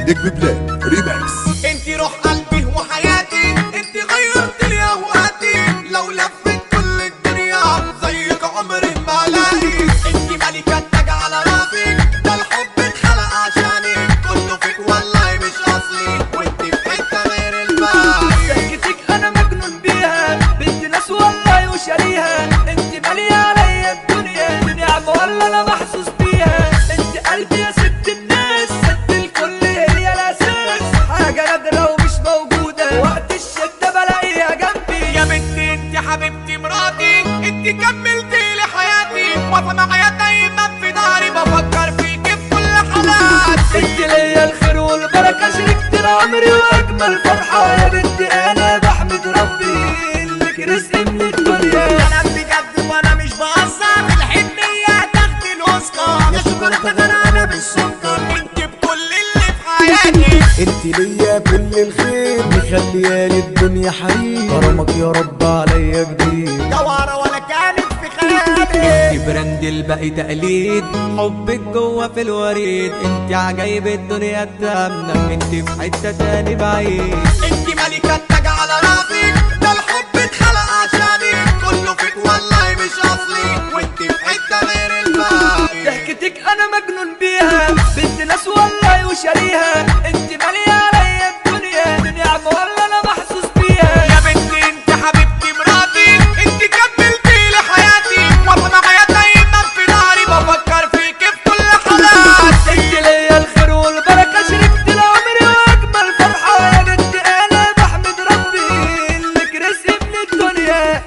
نجم بلاد ريماكس. انتي روح قلبي وحياتي، انتي غيرت لي اوقاتي، لو لفت كل الدنيا زيك عمري ما الاقي. انتي ملكة تاج على راسي، ده الحب اتخلق عشاني، كله فيك والله مش اصلي، وانتي في حتة غير الباقي. ضحكتك انا مجنون بيها، بنت ناس والله وشاريها، انت مالية عليا الدنيا، دي نعمة ولا انا محسوس بيها، انت قلبي يا ست الناس، ست الكل هي الاساس، حاجة نادرة ومش موجودة، وقت الشدة بلاقيها جنبي. يا بنتي انتي حبيبتي مراتي، انتي كملتي لي حياتي، واقفة معايا دايما في ظهري، بفكر فيكي في كل حالات. انت ليا الخير والبركة، شريكة العمر واجمل فرحة، يا بنتي انا بحمد ربي انك رزق من الدنيا. انا بجد وانا مش بهزر، الحنية تاخدي الاوسكار، يا شوكولاتة غرقانة بالسكر، انتي بكل اللي في حياتي. انت ليا كل الخير، مخليالي الدنيا حرير، كرمك يا رب عليا كبير، جوهرة ولا كانت في خيالي. انت براند الباقي تقليد، حبك جوه في الوريد، انت عجايب الدنيا التامنة، انت في حتة تاني بعيد. انتي ملكة تاج على راسي، ده الحب اتخلق عشاني، كله فيك والله مش اصلي، وانتي في حتة غير الباقي. ضحكتك انا مجنون بيها، بنت ناس والله وشاريها، انت مالية عليا الدنيا، دي نعمة ولا انا محسوس بيها. يا بنتي انتي حبيبتي مراتي، انتي كملتي لي حياتي، واقفة معايا دايما في ظهري، بفكر فيكي في كل حالات. انت ليا الخير والبركة، شريكة العمر واجمل فرحة، يا بنتي انا بحمد ربي انك رزق من الدنيا.